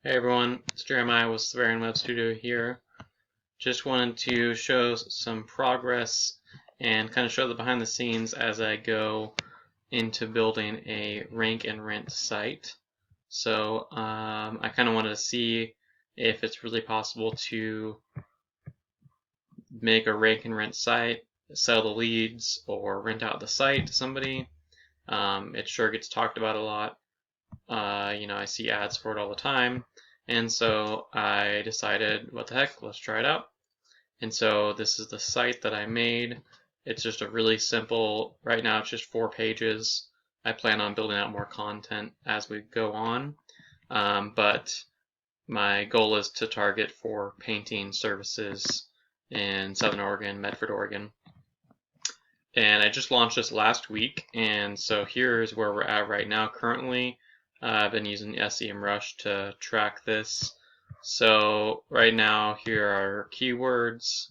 Hey everyone, it's Jeremiah with Svaren Web Studio here. Just wanted to show some progress and kind of show the behind the scenes as I go into building a rank and rent site. So I kind of wanted to see if it's really possible to make a rank and rent site, sell the leads, or rent out the site to somebody. It sure gets talked about a lot. I see ads for it all the time. And so I decided, what the heck, let's try it out. And so this is the site that I made. It's just a really simple, right now it's just 4 pages. I plan on building out more content as we go on. But my goal is to target for painting services in Southern Oregon, Medford, Oregon. And I just launched this last week. And so here's where we're at right now currently. I've been using SEMrush to track this. So right now here are keywords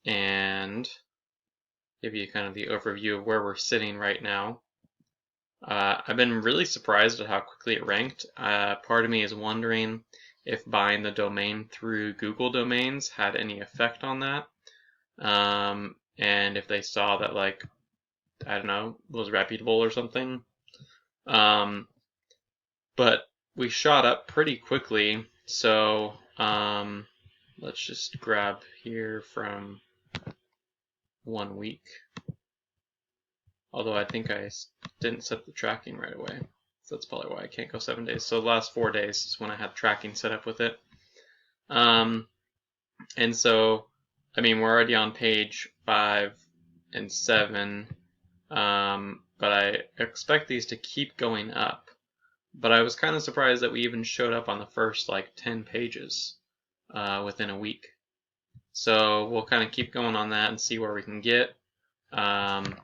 and give you kind of the overview of where we're sitting right now. I've been really surprised at how quickly it ranked. Part of me is wondering if buying the domain through Google Domains had any effect on that. And if they saw that, like, I don't know, was reputable or something. But we shot up pretty quickly, so let's just grab here from 1 week. Although I think I didn't set the tracking right away, so that's probably why I can't go 7 days. So the last 4 days is when I had tracking set up with it. And so, I mean, we're already on page 5 and 7, but I expect these to keep going up. But I was kind of surprised that we even showed up on the first 10 pages within a week. So we'll kind of keep going on that and see where we can get. The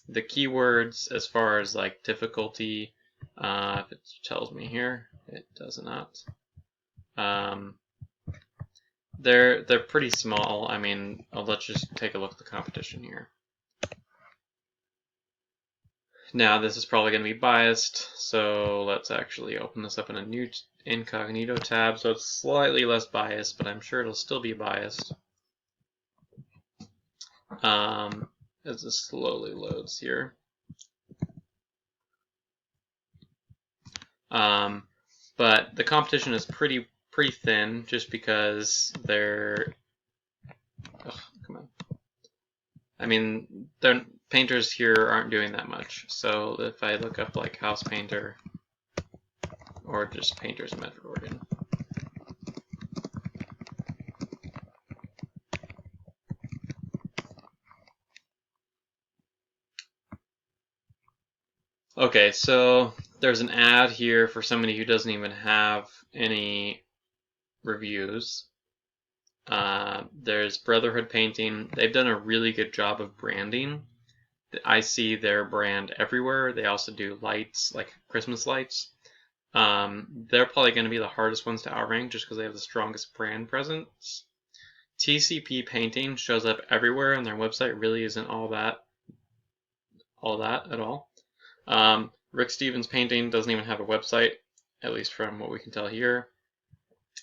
keywords, as far as difficulty, if it tells me here, it does not. They're pretty small. I mean, let's just take a look at the competition here. Now this is probably going to be biased, so let's actually open this up in a new incognito tab so it's slightly less biased, but I'm sure it'll still be biased. As this slowly loads here. But the competition is pretty thin just because they're, come on. I mean, painters here aren't doing that much. So if I look up house painter or just painters in Medford, Oregon. Okay, so there's an ad here for somebody who doesn't even have any reviews. There's Brotherhood Painting. They've done a really good job of branding. I see their brand everywhere. They also do lights, like Christmas lights. They're probably going to be the hardest ones to outrank just because they have the strongest brand presence. TCP Painting shows up everywhere, and their website really isn't all that at all. Rick Stevens Painting doesn't even have a website, at least from what we can tell here.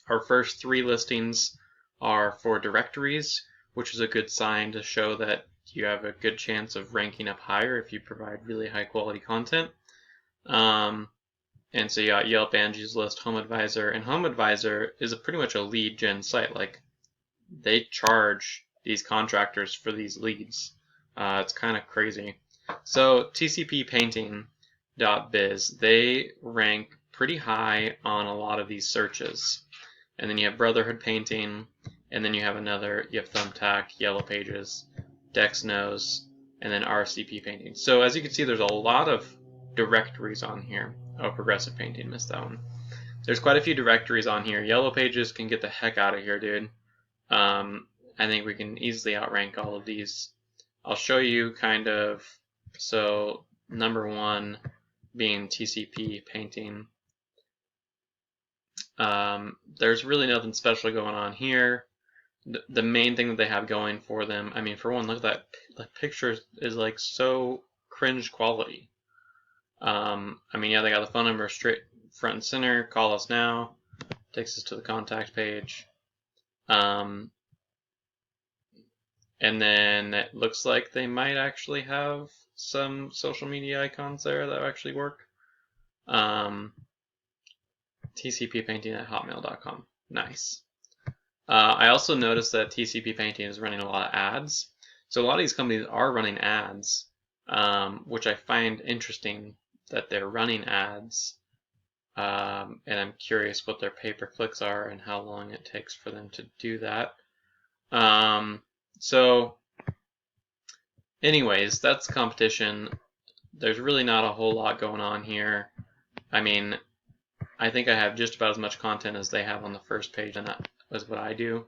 Our first 3 listings are for directories, which is a good sign to show that you have a good chance of ranking up higher if you provide really high quality content. And so you got Yelp, Angie's List, Home Advisor, and Home Advisor is pretty much a lead gen site. They charge these contractors for these leads. It's kind of crazy. So tcppainting.biz, they rank pretty high on a lot of these searches. And then you have Brotherhood Painting, and then you have Thumbtack, Yellow Pages, Dexnose, and then RCP Painting. So as you can see, there's a lot of directories on here. Oh, Progressive Painting, missed that one. There's quite a few directories on here. Yellow Pages can get the heck out of here, dude. I think we can easily outrank all of these. I'll show you kind of, so number 1 being TCP Painting. There's really nothing special going on here. The main thing that they have going for them, I mean, for one, look at that. The picture is so cringe quality. I mean, yeah, they got the phone number straight front and center. Call us now. Takes us to the contact page. And then it looks like they might actually have some social media icons there that actually work. tcppainting@hotmail.com. Nice. I also noticed that TCP Painting is running a lot of ads. So a lot of these companies are running ads, which I find interesting that they're running ads. And I'm curious what their pay-per-clicks are and how long it takes for them to do that. So anyways, that's competition. There's really not a whole lot going on here. I mean, I think I have just about as much content as they have on the first page, and that was what I do.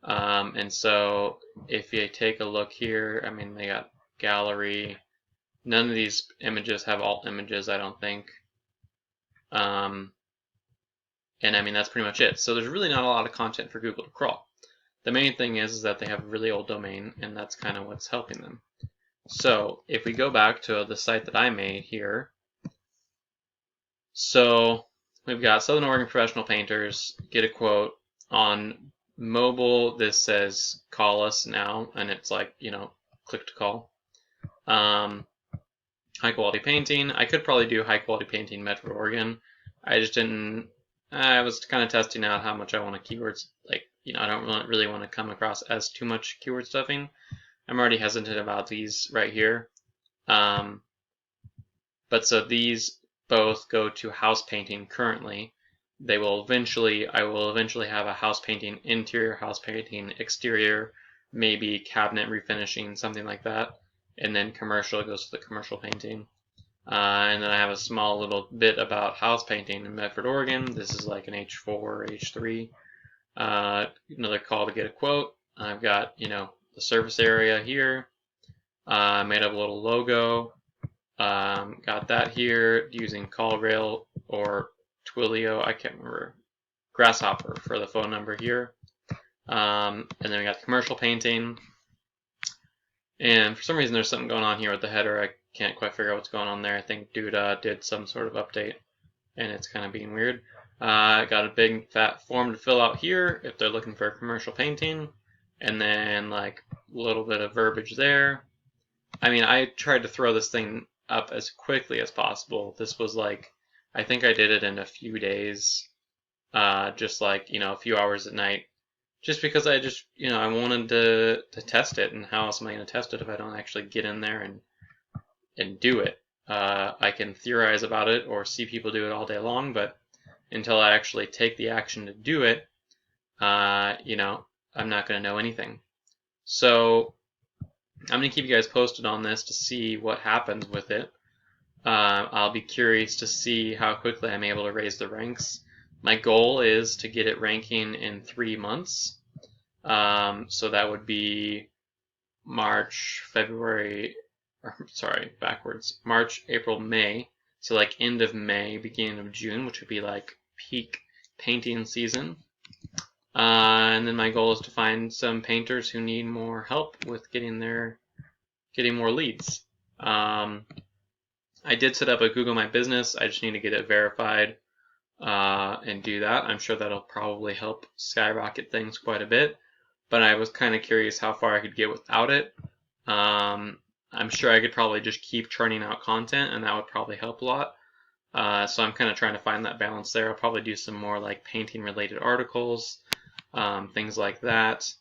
And so if you take a look here, I mean, they got gallery. None of these images have alt images, I don't think. And I mean, that's pretty much it. So there's really not a lot of content for Google to crawl. The main thing is that they have a really old domain, and that's kind of what's helping them. So if we go back to the site that I made here, so we've got Southern Oregon Professional Painters, get a quote. On mobile, this says call us now, and it's like, you know, click to call. High quality painting. I could probably do high quality painting Metro Oregon. I just didn't. I was kind of testing out how much I want to keywords. Like, you know, I don't really want to come across as too much keyword stuffing. I'm already hesitant about these right here. But so these both go to house painting currently. They will eventually, I will eventually have a house painting, interior house painting, exterior, maybe cabinet refinishing, something like that. And then commercial goes to the commercial painting. And then I have a small little bit about house painting in Medford, Oregon. This is like an H4 or H3. Another call to get a quote. I've got, you know, the surface area here. Made up a little logo. Got that here using CallRail or Twilio, I can't remember, Grasshopper for the phone number here. And then we got commercial painting. And for some reason there's something going on here with the header. I can't quite figure out what's going on there. I think Duda did some sort of update and it's kind of being weird. Got a big fat form to fill out here if they're looking for commercial painting. And then like a little bit of verbiage there. I mean, I tried to throw this thing up as quickly as possible. This was like, I think I did it in a few days, just like, you know, a few hours at night, just because I just, you know, I wanted to test it, and how else am I going to test it if I don't actually get in there and do it? I can theorize about it or see people do it all day long, but until I actually take the action to do it, you know, I'm not going to know anything. So I'm going to keep you guys posted on this to see what happens with it. I'll be curious to see how quickly I'm able to raise the ranks. My goal is to get it ranking in 3 months. So that would be March, February, March, April, May. So like end of May, beginning of June, which would be like peak painting season. And then my goal is to find some painters who need more help with getting more leads. I did set up a Google My Business. I just need to get it verified and do that. I'm sure that'll probably help skyrocket things quite a bit. But I was kind of curious how far I could get without it. I'm sure I could probably just keep churning out content, and that would probably help a lot. So I'm kind of trying to find that balance there. I'll probably do some more like painting related articles, things like that.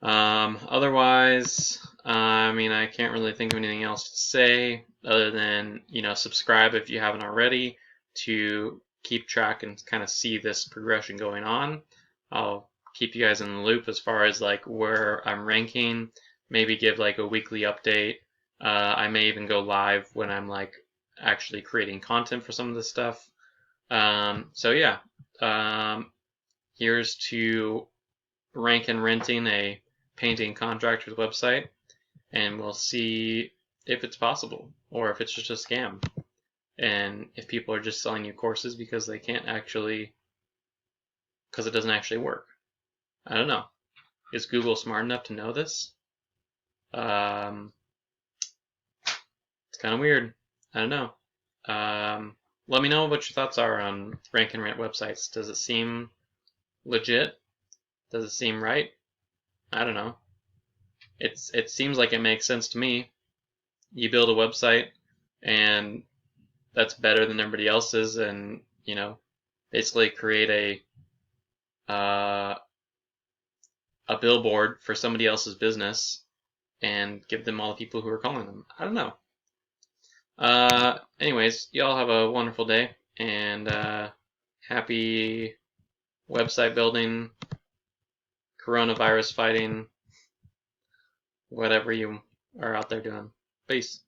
Otherwise, I mean, I can't really think of anything else to say other than, you know, subscribe if you haven't already to keep track and kind of see this progression going on. I'll keep you guys in the loop as far as like where I'm ranking, maybe give like a weekly update. I may even go live when I'm like actually creating content for some of this stuff. So yeah, here's to rank and renting a painting contractor's website, and we'll see if it's possible or if it's just a scam, and if people are just selling you courses because they can't actually, because it doesn't actually work. I don't know. Is Google smart enough to know this? It's kind of weird. I don't know. let me know what your thoughts are on rank and rent websites. Does it seem legit? Does it seem right? I don't know. It seems like it makes sense to me. You build a website and that's better than everybody else's, and basically create a billboard for somebody else's business and give them all the people who are calling them. I don't know. Anyways, y'all have a wonderful day, and happy website building, coronavirus fighting, whatever you are out there doing. Peace.